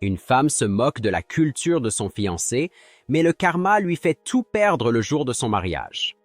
Une femme se moque de la culture de son fiancé, mais le karma lui fait tout perdre le jour de son mariage.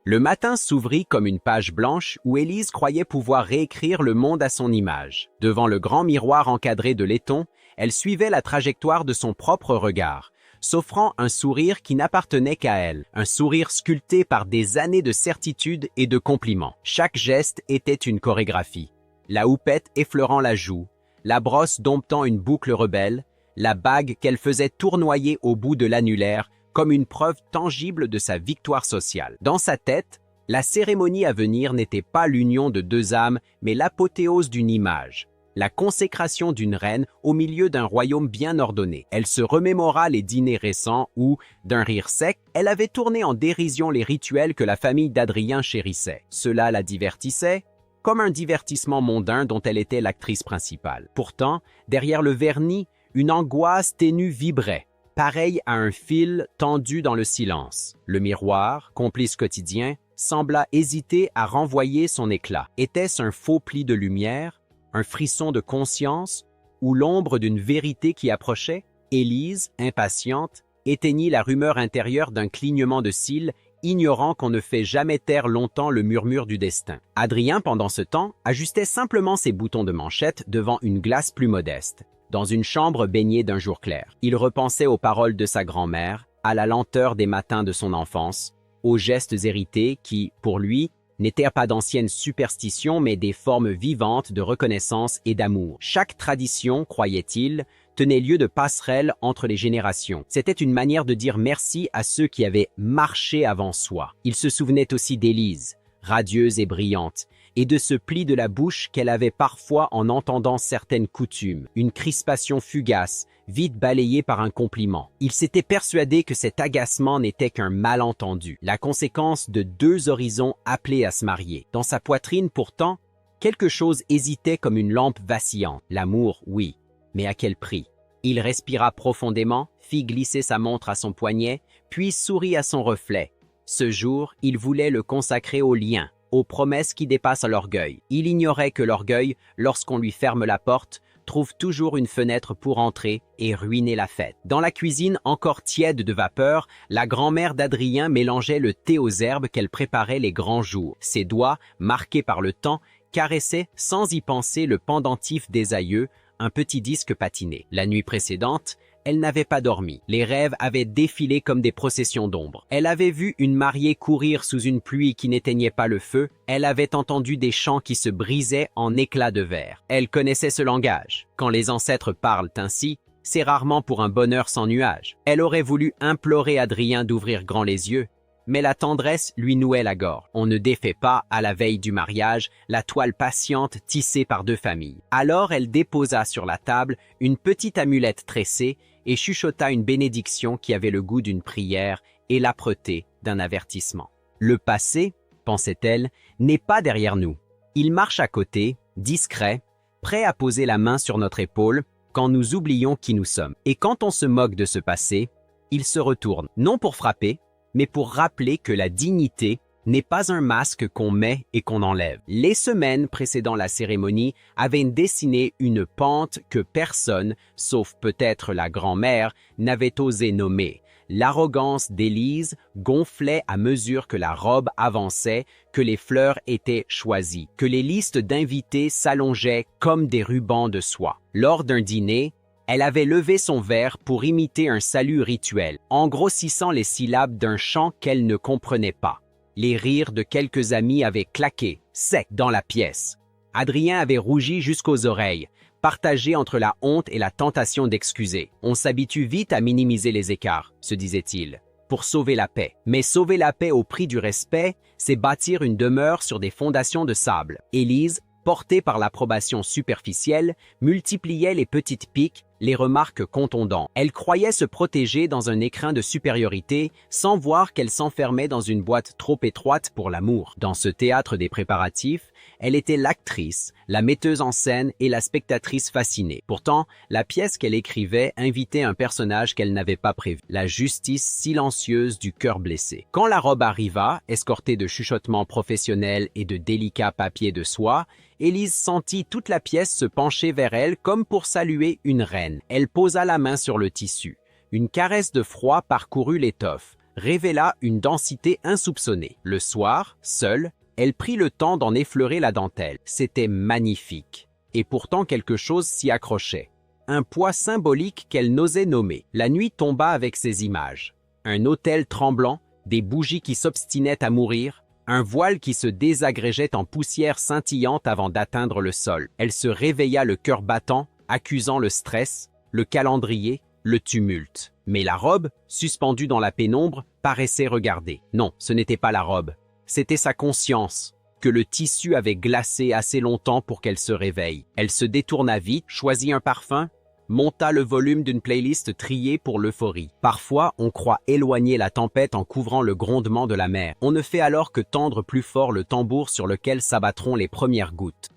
Le matin s'ouvrit comme une page blanche où Élise croyait pouvoir réécrire le monde à son image. Devant le grand miroir encadré de laiton, elle suivait la trajectoire de son propre regard, s'offrant un sourire qui n'appartenait qu'à elle, un sourire sculpté par des années de certitude et de compliments. Chaque geste était une chorégraphie. La houppette effleurant la joue, la brosse domptant une boucle rebelle, la bague qu'elle faisait tournoyer au bout de l'annulaire, comme une preuve tangible de sa victoire sociale. Dans sa tête, la cérémonie à venir n'était pas l'union de deux âmes, mais l'apothéose d'une image, la consécration d'une reine au milieu d'un royaume bien ordonné. Elle se remémora les dîners récents où, d'un rire sec, elle avait tourné en dérision les rituels que la famille d'Adrien chérissait. Cela la divertissait, comme un divertissement mondain dont elle était l'actrice principale. Pourtant, derrière le vernis, une angoisse ténue vibrait, pareil à un fil tendu dans le silence. Le miroir, complice quotidien, sembla hésiter à renvoyer son éclat. Était-ce un faux pli de lumière, un frisson de conscience ou l'ombre d'une vérité qui approchait? Élise, impatiente, éteignit la rumeur intérieure d'un clignement de cils, ignorant qu'on ne fait jamais taire longtemps le murmure du destin. Adrien, pendant ce temps, ajustait simplement ses boutons de manchette devant une glace plus modeste, dans une chambre baignée d'un jour clair. Il repensait aux paroles de sa grand-mère, à la lenteur des matins de son enfance, aux gestes hérités qui, pour lui, n'étaient pas d'anciennes superstitions mais des formes vivantes de reconnaissance et d'amour. Chaque tradition, croyait-il, tenait lieu de passerelle entre les générations. C'était une manière de dire merci à ceux qui avaient marché avant soi. Il se souvenait aussi d'Élise, radieuse et brillante, et de ce pli de la bouche qu'elle avait parfois en entendant certaines coutumes, une crispation fugace, vite balayée par un compliment. Il s'était persuadé que cet agacement n'était qu'un malentendu, la conséquence de deux horizons appelés à se marier. Dans sa poitrine, pourtant, quelque chose hésitait comme une lampe vacillante. L'amour, oui, mais à quel prix? Il respira profondément, fit glisser sa montre à son poignet, puis sourit à son reflet. Ce jour, il voulait le consacrer au lien, aux promesses qui dépassent l'orgueil. Il ignorait que l'orgueil, lorsqu'on lui ferme la porte, trouve toujours une fenêtre pour entrer et ruiner la fête. Dans la cuisine encore tiède de vapeur, la grand-mère d'Adrien mélangeait le thé aux herbes qu'elle préparait les grands jours. Ses doigts, marqués par le temps, caressaient sans y penser le pendentif des aïeux, un petit disque patiné. La nuit précédente, elle n'avait pas dormi. Les rêves avaient défilé comme des processions d'ombre. Elle avait vu une mariée courir sous une pluie qui n'éteignait pas le feu. Elle avait entendu des chants qui se brisaient en éclats de verre. Elle connaissait ce langage. Quand les ancêtres parlent ainsi, c'est rarement pour un bonheur sans nuage. Elle aurait voulu implorer Adrien d'ouvrir grand les yeux, mais la tendresse lui nouait la gorge. On ne défait pas, à la veille du mariage, la toile patiente tissée par deux familles. Alors elle déposa sur la table une petite amulette tressée et chuchota une bénédiction qui avait le goût d'une prière et l'âpreté d'un avertissement. Le passé, pensait-elle, n'est pas derrière nous. Il marche à côté, discret, prêt à poser la main sur notre épaule quand nous oublions qui nous sommes. Et quand on se moque de ce passé, il se retourne, non pour frapper, mais pour rappeler que la dignité n'est pas un masque qu'on met et qu'on enlève. Les semaines précédant la cérémonie avaient dessiné une pente que personne, sauf peut-être la grand-mère, n'avait osé nommer. L'arrogance d'Élise gonflait à mesure que la robe avançait, que les fleurs étaient choisies, que les listes d'invités s'allongeaient comme des rubans de soie. Lors d'un dîner, elle avait levé son verre pour imiter un salut rituel, en grossissant les syllabes d'un chant qu'elle ne comprenait pas. Les rires de quelques amis avaient claqué, sec, dans la pièce. Adrien avait rougi jusqu'aux oreilles, partagé entre la honte et la tentation d'excuser. On s'habitue vite à minimiser les écarts, se disait-il, pour sauver la paix. Mais sauver la paix au prix du respect, c'est bâtir une demeure sur des fondations de sable. Élise, portée par l'approbation superficielle, multipliait les petites piques, les remarques contondantes. Elle croyait se protéger dans un écrin de supériorité sans voir qu'elle s'enfermait dans une boîte trop étroite pour l'amour. Dans ce théâtre des préparatifs, Elle était l'actrice, la metteuse en scène et la spectatrice fascinée. Pourtant, la pièce qu'elle écrivait invitait un personnage qu'elle n'avait pas prévu, la justice silencieuse du cœur blessé. Quand la robe arriva, escortée de chuchotements professionnels et de délicats papiers de soie, Élise sentit toute la pièce se pencher vers elle comme pour saluer une reine. Elle posa la main sur le tissu. Une caresse de froid parcourut l'étoffe, révéla une densité insoupçonnée. Le soir, seule, elle prit le temps d'en effleurer la dentelle. C'était magnifique. Et pourtant quelque chose s'y accrochait. Un poids symbolique qu'elle n'osait nommer. La nuit tomba avec ces images. Un autel tremblant, des bougies qui s'obstinaient à mourir, un voile qui se désagrégeait en poussière scintillante avant d'atteindre le sol. Elle se réveilla le cœur battant, accusant le stress, le calendrier, le tumulte. Mais la robe, suspendue dans la pénombre, paraissait regarder. Non, ce n'était pas la robe. C'était sa conscience, que le tissu avait glacé assez longtemps pour qu'elle se réveille. Elle se détourna vite, choisit un parfum, monta le volume d'une playlist triée pour l'euphorie. Parfois, on croit éloigner la tempête en couvrant le grondement de la mer. On ne fait alors que tendre plus fort le tambour sur lequel s'abattront les premières gouttes.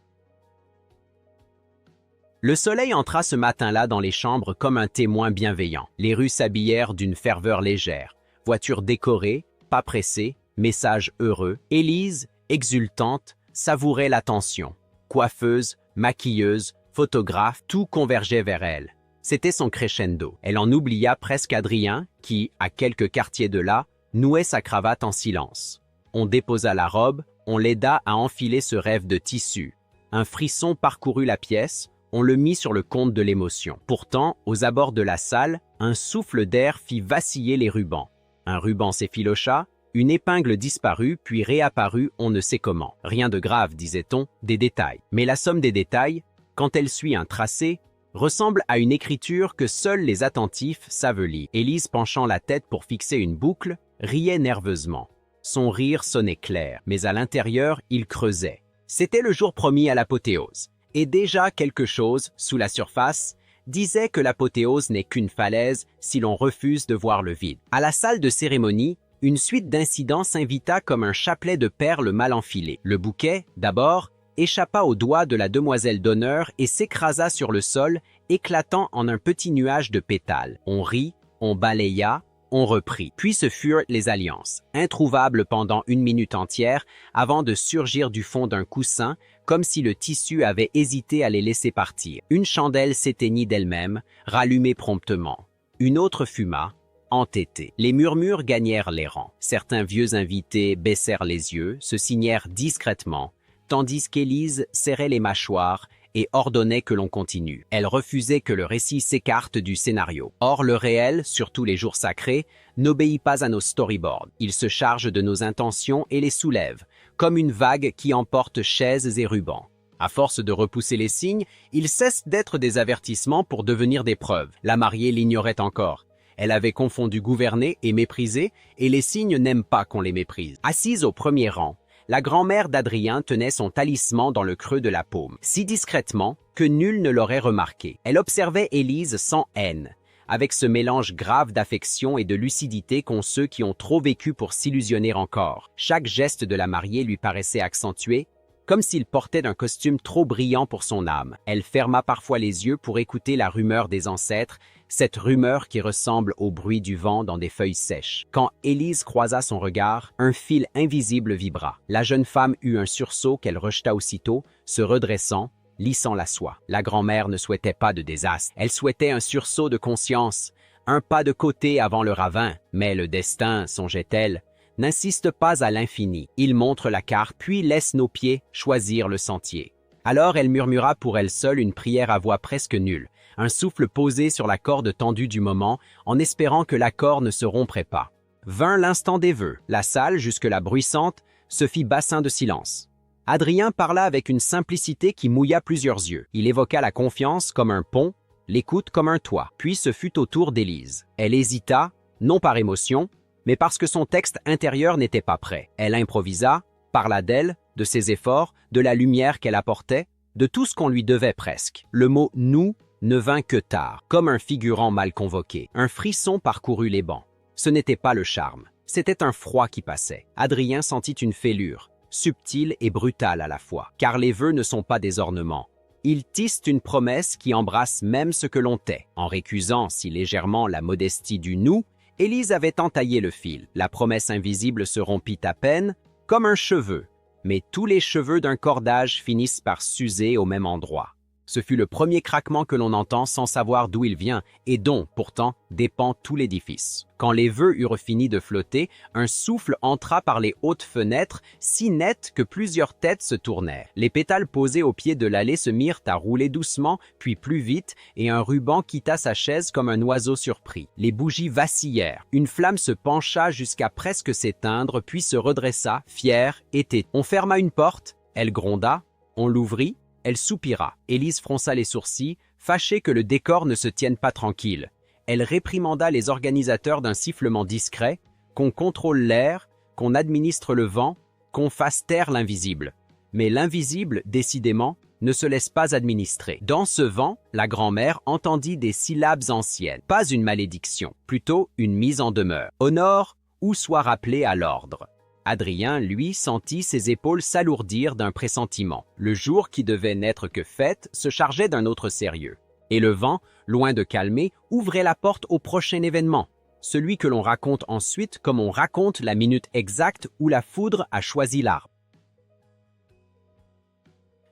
Le soleil entra ce matin-là dans les chambres comme un témoin bienveillant. Les rues s'habillèrent d'une ferveur légère. Voitures décorées, pas pressées, messages heureux. Élise, exultante, savourait l'attention. Coiffeuse, maquilleuse, photographe, tout convergeait vers elle. C'était son crescendo. Elle en oublia presque Adrien, qui, à quelques quartiers de là, nouait sa cravate en silence. On déposa la robe, on l'aida à enfiler ce rêve de tissu. Un frisson parcourut la pièce, on le mit sur le compte de l'émotion. Pourtant, aux abords de la salle, un souffle d'air fit vaciller les rubans. Un ruban s'effilocha, une épingle disparut, puis réapparut on ne sait comment. Rien de grave, disait-on, des détails. Mais la somme des détails, quand elle suit un tracé, ressemble à une écriture que seuls les attentifs savent lire. Élise, penchant la tête pour fixer une boucle, riait nerveusement. Son rire sonnait clair, mais à l'intérieur, il creusait. C'était le jour promis à l'apothéose. Et déjà quelque chose, sous la surface, disait que l'apothéose n'est qu'une falaise si l'on refuse de voir le vide. À la salle de cérémonie, une suite d'incidents s'invita comme un chapelet de perles mal enfilées. Le bouquet, d'abord, échappa aux doigts de la demoiselle d'honneur et s'écrasa sur le sol, éclatant en un petit nuage de pétales. On rit, on balaya, on reprit. Puis ce furent les alliances, introuvables pendant une minute entière, avant de surgir du fond d'un coussin, comme si le tissu avait hésité à les laisser partir. Une chandelle s'éteignit d'elle-même, rallumée promptement. Une autre fuma, entêtée. Les murmures gagnèrent les rangs. Certains vieux invités baissèrent les yeux, se signèrent discrètement, tandis qu'Élise serrait les mâchoires et ordonnait que l'on continue. Elle refusait que le récit s'écarte du scénario. Or, le réel, surtout les jours sacrés, n'obéit pas à nos storyboards. Il se charge de nos intentions et les soulève, comme une vague qui emporte chaises et rubans. À force de repousser les signes, ils cessent d'être des avertissements pour devenir des preuves. La mariée l'ignorait encore. Elle avait confondu gouverner et mépriser, et les signes n'aiment pas qu'on les méprise. Assise au premier rang, la grand-mère d'Adrien tenait son talisman dans le creux de la paume, si discrètement que nul ne l'aurait remarqué. Elle observait Élise sans haine, avec ce mélange grave d'affection et de lucidité qu'ont ceux qui ont trop vécu pour s'illusionner encore. Chaque geste de la mariée lui paraissait accentué, comme s'il portait d'un costume trop brillant pour son âme. Elle ferma parfois les yeux pour écouter la rumeur des ancêtres, cette rumeur qui ressemble au bruit du vent dans des feuilles sèches. Quand Élise croisa son regard, un fil invisible vibra. La jeune femme eut un sursaut qu'elle rejeta aussitôt, se redressant, lissant la soie. La grand-mère ne souhaitait pas de désastre. Elle souhaitait un sursaut de conscience, un pas de côté avant le ravin. Mais le destin, songeait-elle, n'insiste pas à l'infini. Il montre la carte, puis laisse nos pieds choisir le sentier. Alors elle murmura pour elle seule une prière à voix presque nulle, un souffle posé sur la corde tendue du moment, en espérant que l'accord ne se romprait pas. Vint l'instant des vœux. La salle, jusque-là bruissante, se fit bassin de silence. Adrien parla avec une simplicité qui mouilla plusieurs yeux. Il évoqua la confiance comme un pont, l'écoute comme un toit. Puis ce fut au tour d'Élise. Elle hésita, non par émotion, mais parce que son texte intérieur n'était pas prêt. Elle improvisa, parla d'elle, de ses efforts, de la lumière qu'elle apportait, de tout ce qu'on lui devait presque. Le mot « nous » ne vint que tard, comme un figurant mal convoqué. Un frisson parcourut les bancs. Ce n'était pas le charme, c'était un froid qui passait. Adrien sentit une fêlure, subtil et brutal à la fois. Car les vœux ne sont pas des ornements. Ils tissent une promesse qui embrasse même ce que l'on tait. En récusant si légèrement la modestie du « nous », Élise avait entaillé le fil. La promesse invisible se rompit à peine, comme un cheveu. Mais tous les cheveux d'un cordage finissent par s'user au même endroit. Ce fut le premier craquement que l'on entend sans savoir d'où il vient et dont, pourtant, dépend tout l'édifice. Quand les vœux eurent fini de flotter, un souffle entra par les hautes fenêtres, si net que plusieurs têtes se tournèrent. Les pétales posés au pied de l'allée se mirent à rouler doucement, puis plus vite, et un ruban quitta sa chaise comme un oiseau surpris. Les bougies vacillèrent. Une flamme se pencha jusqu'à presque s'éteindre, puis se redressa, fière, et têtue. On ferma une porte, elle gronda, on l'ouvrit. Elle soupira. Élise fronça les sourcils, fâchée que le décor ne se tienne pas tranquille. Elle réprimanda les organisateurs d'un sifflement discret, qu'on contrôle l'air, qu'on administre le vent, qu'on fasse taire l'invisible. Mais l'invisible, décidément, ne se laisse pas administrer. Dans ce vent, la grand-mère entendit des syllabes anciennes. Pas une malédiction, plutôt une mise en demeure. Honore ou sois rappelé à l'ordre. Adrien, lui, sentit ses épaules s'alourdir d'un pressentiment. Le jour qui devait n'être que fête se chargeait d'un autre sérieux. Et le vent, loin de calmer, ouvrait la porte au prochain événement, celui que l'on raconte ensuite comme on raconte la minute exacte où la foudre a choisi l'arbre.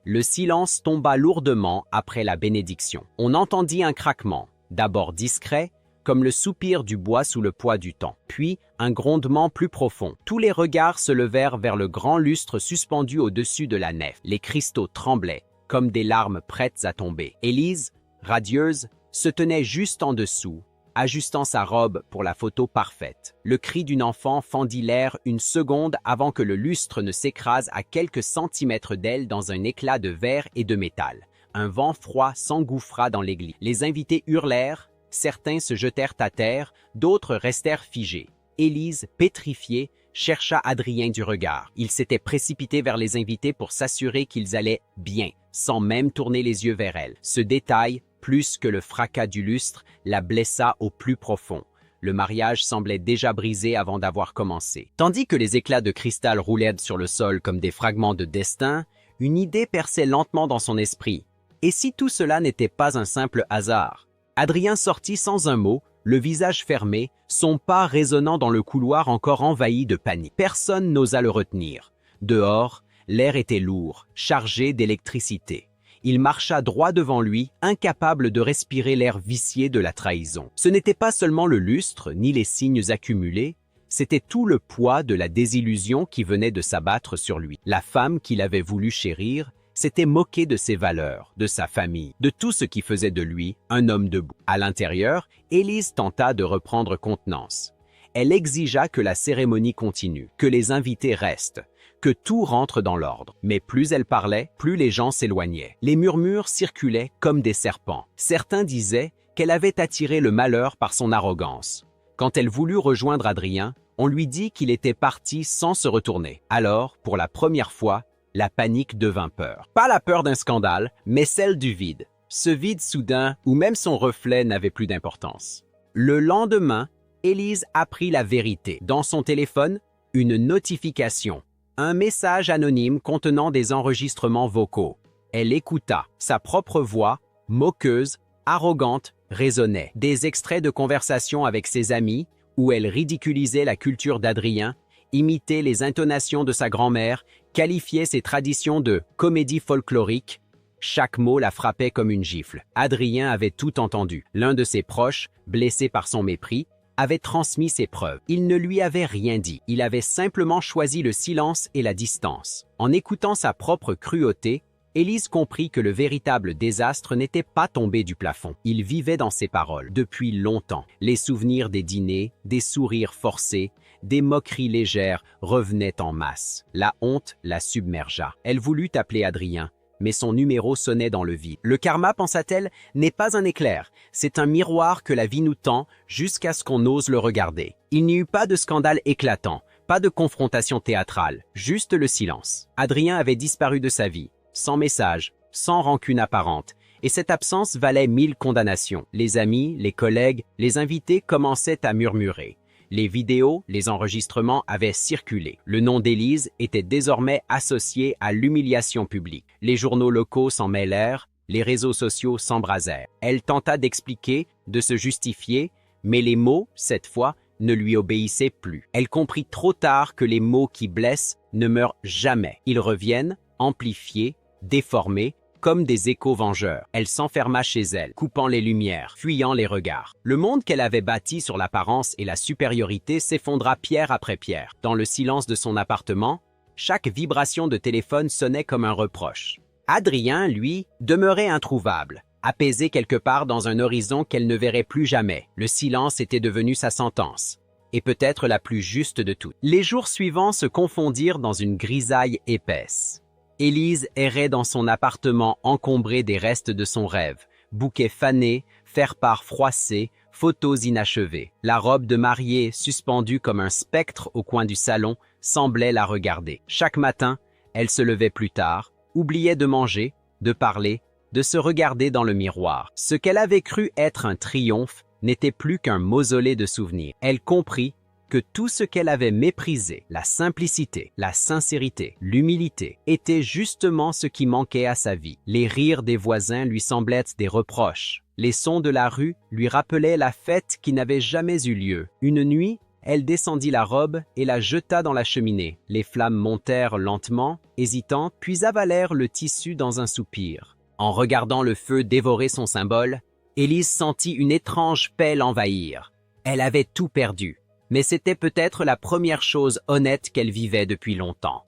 Le silence tomba lourdement après la bénédiction. On entendit un craquement, d'abord discret, comme le soupir du bois sous le poids du temps. Puis, un grondement plus profond. Tous les regards se levèrent vers le grand lustre suspendu au-dessus de la nef. Les cristaux tremblaient, comme des larmes prêtes à tomber. Élise, radieuse, se tenait juste en dessous, ajustant sa robe pour la photo parfaite. Le cri d'une enfant fendit l'air une seconde avant que le lustre ne s'écrase à quelques centimètres d'elle dans un éclat de verre et de métal. Un vent froid s'engouffra dans l'église. Les invités hurlèrent. Certains se jetèrent à terre, d'autres restèrent figés. Élise, pétrifiée, chercha Adrien du regard. Il s'était précipité vers les invités pour s'assurer qu'ils allaient bien, sans même tourner les yeux vers elle. Ce détail, plus que le fracas du lustre, la blessa au plus profond. Le mariage semblait déjà brisé avant d'avoir commencé. Tandis que les éclats de cristal roulaient sur le sol comme des fragments de destin, une idée perçait lentement dans son esprit. Et si tout cela n'était pas un simple hasard? Adrien sortit sans un mot, le visage fermé, son pas résonnant dans le couloir encore envahi de panique. Personne n'osa le retenir. Dehors, l'air était lourd, chargé d'électricité. Il marcha droit devant lui, incapable de respirer l'air vicié de la trahison. Ce n'était pas seulement le lustre, ni les signes accumulés, c'était tout le poids de la désillusion qui venait de s'abattre sur lui. La femme qu'il avait voulu chérir s'était moqué de ses valeurs, de sa famille, de tout ce qui faisait de lui un homme debout. À l'intérieur, Élise tenta de reprendre contenance. Elle exigea que la cérémonie continue, que les invités restent, que tout rentre dans l'ordre. Mais plus elle parlait, plus les gens s'éloignaient. Les murmures circulaient comme des serpents. Certains disaient qu'elle avait attiré le malheur par son arrogance. Quand elle voulut rejoindre Adrien, on lui dit qu'il était parti sans se retourner. Alors, pour la première fois, la panique devint peur. Pas la peur d'un scandale, mais celle du vide. Ce vide soudain où même son reflet n'avait plus d'importance. Le lendemain, Élise apprit la vérité. Dans son téléphone, une notification. Un message anonyme contenant des enregistrements vocaux. Elle écouta. Sa propre voix, moqueuse, arrogante, résonnait. Des extraits de conversations avec ses amis, où elle ridiculisait la culture d'Adrien, imitait les intonations de sa grand-mère, qualifiait ses traditions de comédie folklorique. Chaque mot la frappait comme une gifle. Adrien avait tout entendu. L'un de ses proches, blessé par son mépris, avait transmis ses preuves. Il ne lui avait rien dit. Il avait simplement choisi le silence et la distance. En écoutant sa propre cruauté, Élise comprit que le véritable désastre n'était pas tombé du plafond. Il vivait dans ses paroles, depuis longtemps. Les souvenirs des dîners, des sourires forcés, des moqueries légères revenaient en masse. La honte la submergea. Elle voulut appeler Adrien, mais son numéro sonnait dans le vide. Le karma, pensa-t-elle, n'est pas un éclair. C'est un miroir que la vie nous tend jusqu'à ce qu'on ose le regarder. Il n'y eut pas de scandale éclatant, pas de confrontation théâtrale, juste le silence. Adrien avait disparu de sa vie, sans message, sans rancune apparente, et cette absence valait 1000 condamnations. Les amis, les collègues, les invités commençaient à murmurer. Les vidéos, les enregistrements avaient circulé. Le nom d'Élise était désormais associé à l'humiliation publique. Les journaux locaux s'en mêlèrent, les réseaux sociaux s'embrasèrent. Elle tenta d'expliquer, de se justifier, mais les mots, cette fois, ne lui obéissaient plus. Elle comprit trop tard que les mots qui blessent ne meurent jamais. Ils reviennent, amplifiés, déformés, comme des échos vengeurs. Elle s'enferma chez elle, coupant les lumières, fuyant les regards. Le monde qu'elle avait bâti sur l'apparence et la supériorité s'effondra pierre après pierre. Dans le silence de son appartement, chaque vibration de téléphone sonnait comme un reproche. Adrien, lui, demeurait introuvable, apaisé quelque part dans un horizon qu'elle ne verrait plus jamais. Le silence était devenu sa sentence, et peut-être la plus juste de toutes. Les jours suivants se confondirent dans une grisaille épaisse. Élise errait dans son appartement encombré des restes de son rêve, bouquets fanés, faire-part froissés, photos inachevées. La robe de mariée, suspendue comme un spectre au coin du salon, semblait la regarder. Chaque matin, elle se levait plus tard, oubliait de manger, de parler, de se regarder dans le miroir. Ce qu'elle avait cru être un triomphe n'était plus qu'un mausolée de souvenirs. Elle comprit que tout ce qu'elle avait méprisé, la simplicité, la sincérité, l'humilité, était justement ce qui manquait à sa vie. Les rires des voisins lui semblaient des reproches. Les sons de la rue lui rappelaient la fête qui n'avait jamais eu lieu. Une nuit, elle descendit la robe et la jeta dans la cheminée. Les flammes montèrent lentement, hésitantes, puis avalèrent le tissu dans un soupir. En regardant le feu dévorer son symbole, Élise sentit une étrange paix l'envahir. Elle avait tout perdu, mais c'était peut-être la première chose honnête qu'elle vivait depuis longtemps.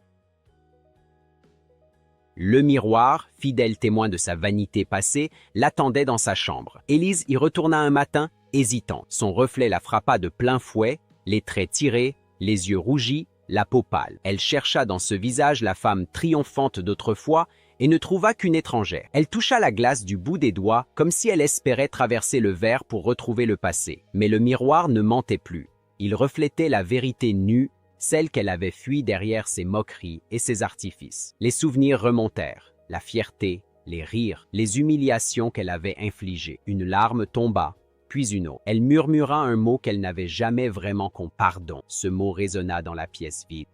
Le miroir, fidèle témoin de sa vanité passée, l'attendait dans sa chambre. Élise y retourna un matin, hésitante. Son reflet la frappa de plein fouet, les traits tirés, les yeux rougis, la peau pâle. Elle chercha dans ce visage la femme triomphante d'autrefois et ne trouva qu'une étrangère. Elle toucha la glace du bout des doigts comme si elle espérait traverser le verre pour retrouver le passé. Mais le miroir ne mentait plus. Il reflétait la vérité nue, celle qu'elle avait fuie derrière ses moqueries et ses artifices. Les souvenirs remontèrent, la fierté, les rires, les humiliations qu'elle avait infligées. Une larme tomba, puis une autre. Elle murmura un mot qu'elle n'avait jamais vraiment compris. Pardon. Ce mot résonna dans la pièce vide.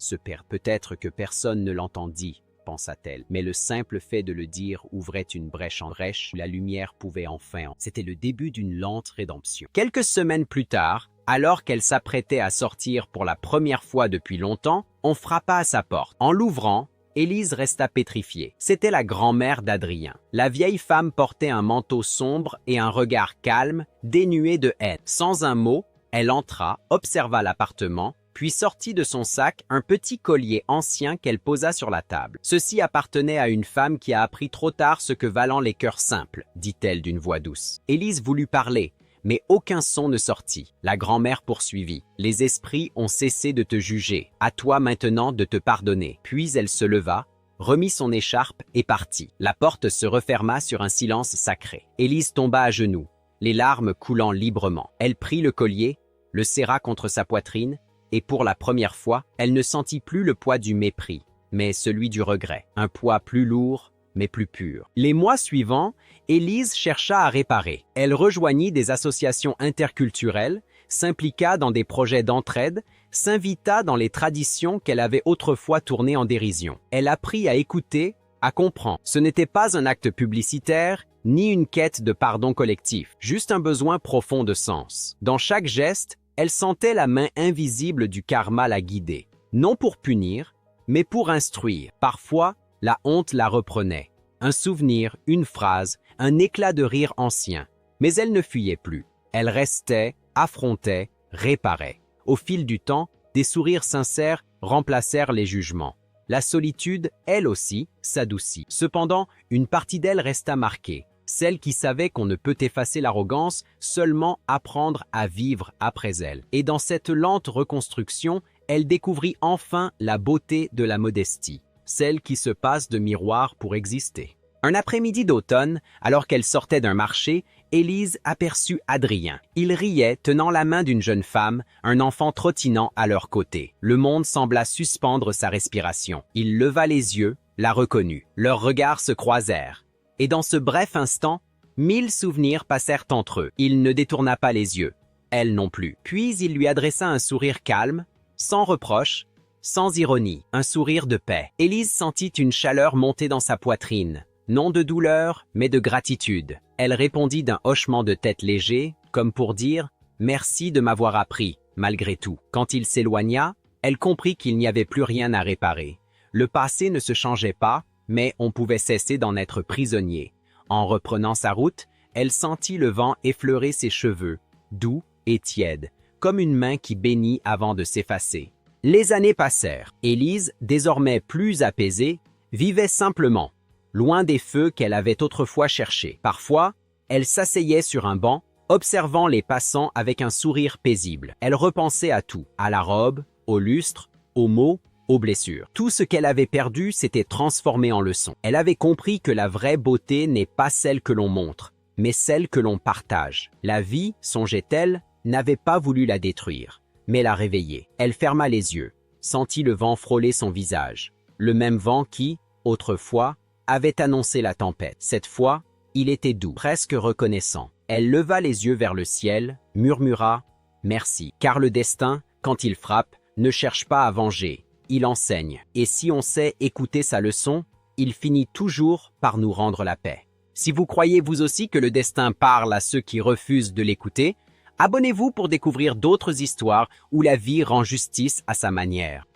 Peut-être que personne ne l'entendit, pensa-t-elle. Mais le simple fait de le dire ouvrait une brèche en brèche où la lumière pouvait enfin. C'était le début d'une lente rédemption. Quelques semaines plus tard, alors qu'elle s'apprêtait à sortir pour la première fois depuis longtemps, on frappa à sa porte. En l'ouvrant, Élise resta pétrifiée. C'était la grand-mère d'Adrien. La vieille femme portait un manteau sombre et un regard calme, dénué de haine. Sans un mot, elle entra, observa l'appartement, puis sortit de son sac un petit collier ancien qu'elle posa sur la table. Ceci appartenait à une femme qui a appris trop tard ce que valent les cœurs simples, dit-elle d'une voix douce. Élise voulut parler, mais aucun son ne sortit. La grand-mère poursuivit. « Les esprits ont cessé de te juger. À toi maintenant de te pardonner. » Puis elle se leva, remit son écharpe et partit. La porte se referma sur un silence sacré. Élise tomba à genoux, les larmes coulant librement. Elle prit le collier, le serra contre sa poitrine, et pour la première fois, elle ne sentit plus le poids du mépris, mais celui du regret. Un poids plus lourd, mais plus pur. Les mois suivants, Élise chercha à réparer. Elle rejoignit des associations interculturelles, s'impliqua dans des projets d'entraide, s'invita dans les traditions qu'elle avait autrefois tournées en dérision. Elle apprit à écouter, à comprendre. Ce n'était pas un acte publicitaire, ni une quête de pardon collectif, juste un besoin profond de sens. Dans chaque geste, elle sentait la main invisible du karma la guider, non pour punir, mais pour instruire. Parfois, la honte la reprenait. Un souvenir, une phrase, un éclat de rire ancien. Mais elle ne fuyait plus. Elle restait, affrontait, réparait. Au fil du temps, des sourires sincères remplacèrent les jugements. La solitude, elle aussi, s'adoucit. Cependant, une partie d'elle resta marquée. Celle qui savait qu'on ne peut effacer l'arrogance, seulement apprendre à vivre après elle. Et dans cette lente reconstruction, elle découvrit enfin la beauté de la modestie. Celle qui se passe de miroir pour exister. Un après-midi d'automne, alors qu'elle sortait d'un marché, Élise aperçut Adrien. Il riait, tenant la main d'une jeune femme, un enfant trottinant à leur côté. Le monde sembla suspendre sa respiration. Il leva les yeux, la reconnut. Leurs regards se croisèrent. Et dans ce bref instant, 1000 souvenirs passèrent entre eux. Il ne détourna pas les yeux. elle non plus. Puis il lui adressa un sourire calme, sans reproche, sans ironie, un sourire de paix. Élise sentit une chaleur monter dans sa poitrine, non de douleur, mais de gratitude. Elle répondit d'un hochement de tête léger, comme pour dire « Merci de m'avoir appris, malgré tout ». Quand il s'éloigna, elle comprit qu'il n'y avait plus rien à réparer. Le passé ne se changeait pas, mais on pouvait cesser d'en être prisonnier. En reprenant sa route, elle sentit le vent effleurer ses cheveux, doux et tièdes, comme une main qui bénit avant de s'effacer. Les années passèrent. Élise, désormais plus apaisée, vivait simplement, loin des feux qu'elle avait autrefois cherchés. Parfois, elle s'asseyait sur un banc, observant les passants avec un sourire paisible. Elle repensait à tout, à la robe, au lustre, aux mots, aux blessures. Tout ce qu'elle avait perdu s'était transformé en leçon. Elle avait compris que la vraie beauté n'est pas celle que l'on montre, mais celle que l'on partage. La vie, songeait-elle, n'avait pas voulu la détruire, mais la réveiller. Elle ferma les yeux, sentit le vent frôler son visage, le même vent qui, autrefois, avait annoncé la tempête. Cette fois, il était doux, presque reconnaissant. Elle leva les yeux vers le ciel, murmura « Merci », car le destin, quand il frappe, ne cherche pas à venger, il enseigne. Et si on sait écouter sa leçon, il finit toujours par nous rendre la paix. Si vous croyez vous aussi que le destin parle à ceux qui refusent de l'écouter, abonnez-vous pour découvrir d'autres histoires où la vie rend justice à sa manière.